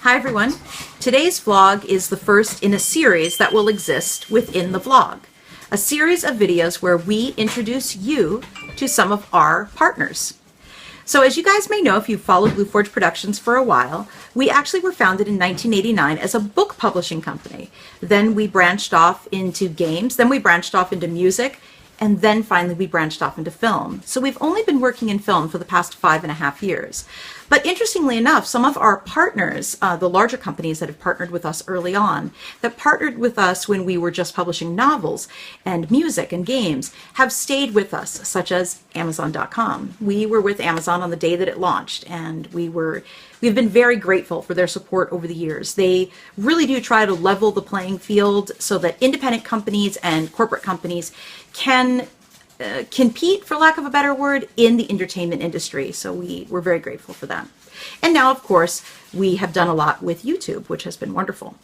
Hi everyone. Today's vlog is the first in a series that will exist within the vlog. A series of videos where we introduce you to some of our partners. So as you guys may know, if you've followed Blue Forge Productions for a while, we actually were founded in 1989 as a book publishing company. Then we branched off into games, then we branched off into music, and then finally we branched off into film. So we've only been working in film for the past 5.5 years. But interestingly enough, some of our partners, the larger companies that have partnered with us early on, that partnered with us when we were just publishing novels and music and games, have stayed with us, such as Amazon.com. We were with Amazon on the day that it launched, and we've been very grateful for their support over the years. They really do try to level the playing field so that independent companies and corporate companies can compete, for lack of a better word, in the entertainment industry. So we're very grateful for that. And now, of course, we have done a lot with YouTube, which has been wonderful.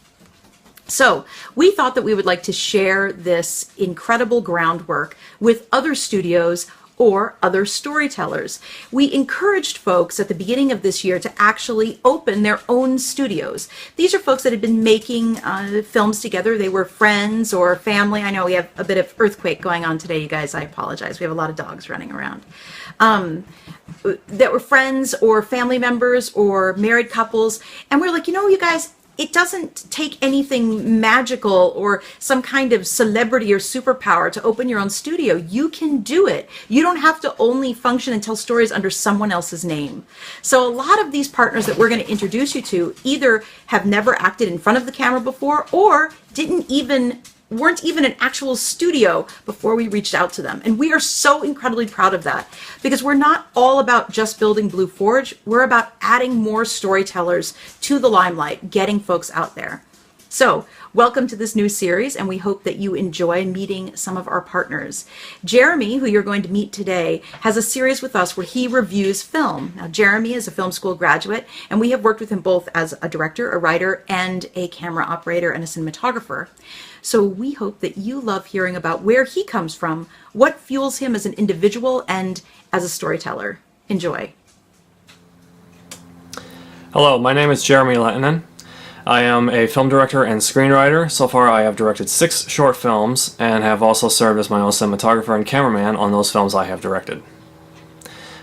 So we thought that we would like to share this incredible groundwork with other studios or other storytellers. We encouraged folks at the beginning of this year to actually open their own studios. These are folks that had been making films together. They were friends or family. I know we have a bit of earthquake going on today, you guys. I apologize. We have a lot of dogs running around. That were friends or family members or married couples. And we're like, you know, you guys, it doesn't take anything magical or some kind of celebrity or superpower to open your own studio. You can do it. You don't have to only function and tell stories under someone else's name. So a lot of these partners that we're going to introduce you to either have never acted in front of the camera before or weren't even an actual studio before we reached out to them. And we are so incredibly proud of that, because we're not all about just building Blue Forge. We're about adding more storytellers to the limelight, getting folks out there. So welcome to this new series, and we hope that you enjoy meeting some of our partners. Jeremy, who you're going to meet today, has a series with us where he reviews film. Now, Jeremy is a film school graduate, and we have worked with him both as a director, a writer, and a camera operator and a cinematographer. So we hope that you love hearing about where he comes from, what fuels him as an individual and as a storyteller. Enjoy. Hello, my name is Jeremy Lehtonen. I am a film director and screenwriter. So far I have directed 6 short films and have also served as my own cinematographer and cameraman on those films I have directed.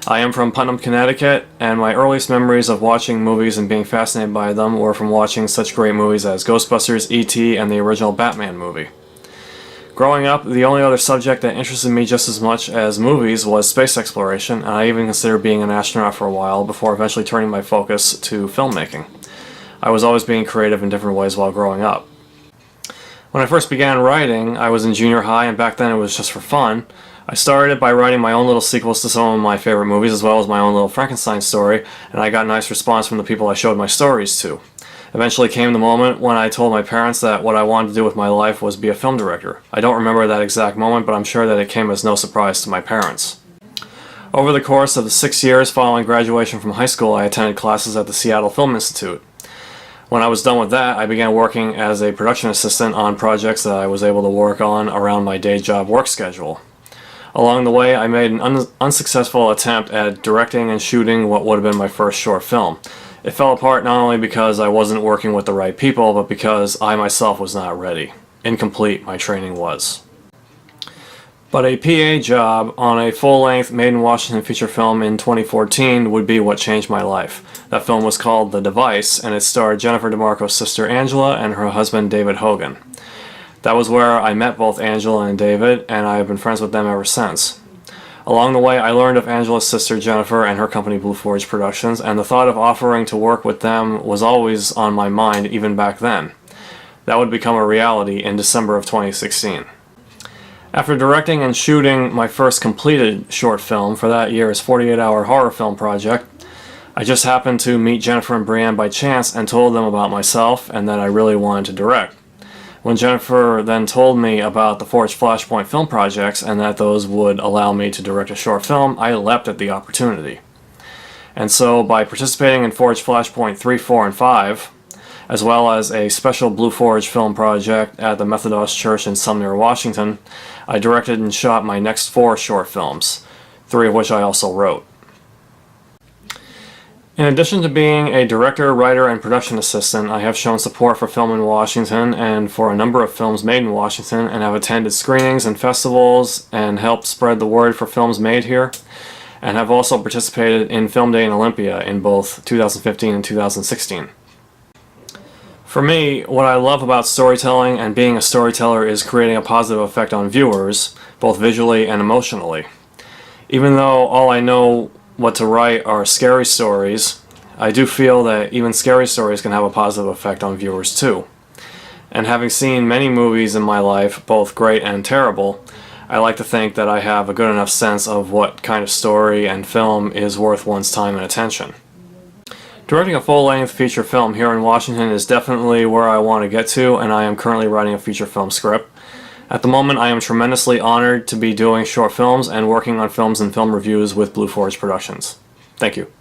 I am from Putnam, Connecticut, and my earliest memories of watching movies and being fascinated by them were from watching such great movies as Ghostbusters, E.T., and the original Batman movie. Growing up, the only other subject that interested me just as much as movies was space exploration, and I even considered being an astronaut for a while before eventually turning my focus to filmmaking. I was always being creative in different ways while growing up. When I first began writing, I was in junior high, and back then it was just for fun. I started by writing my own little sequels to some of my favorite movies, as well as my own little Frankenstein story, and I got a nice response from the people I showed my stories to. Eventually came the moment when I told my parents that what I wanted to do with my life was be a film director. I don't remember that exact moment, but I'm sure that it came as no surprise to my parents. Over the course of the 6 years following graduation from high school, I attended classes at the Seattle Film Institute. When I was done with that, I began working as a production assistant on projects that I was able to work on around my day job work schedule. Along the way, I made an unsuccessful attempt at directing and shooting what would have been my first short film. It fell apart not only because I wasn't working with the right people, but because I myself was not ready. Incomplete my training was. But a PA job on a full-length made-in-Washington feature film in 2014 would be what changed my life. That film was called The Device, and it starred Jennifer DeMarco's sister Angela and her husband David Hogan. That was where I met both Angela and David, and I have been friends with them ever since. Along the way, I learned of Angela's sister Jennifer and her company Blue Forge Productions, and the thought of offering to work with them was always on my mind even back then. That would become a reality in December of 2016. After directing and shooting my first completed short film for that year's 48-hour horror film project, I just happened to meet Jennifer and Brianne by chance and told them about myself and that I really wanted to direct. When Jennifer then told me about the Forge Flashpoint film projects and that those would allow me to direct a short film, I leapt at the opportunity. And so by participating in Forge Flashpoint 3, 4, and 5, as well as a special Blue Forge film project at the Methodist Church in Sumner, Washington, I directed and shot my next 4 short films, 3 of which I also wrote. In addition to being a director, writer, and production assistant, I have shown support for film in Washington and for a number of films made in Washington, and have attended screenings and festivals and helped spread the word for films made here, and have also participated in Film Day in Olympia in both 2015 and 2016. For me, what I love about storytelling and being a storyteller is creating a positive effect on viewers, both visually and emotionally. Even though all I know what to write are scary stories, I do feel that even scary stories can have a positive effect on viewers too. And having seen many movies in my life, both great and terrible, I like to think that I have a good enough sense of what kind of story and film is worth one's time and attention. Directing a full-length feature film here in Washington is definitely where I want to get to, and I am currently writing a feature film script. At the moment, I am tremendously honored to be doing short films and working on films and film reviews with Blue Forge Productions. Thank you.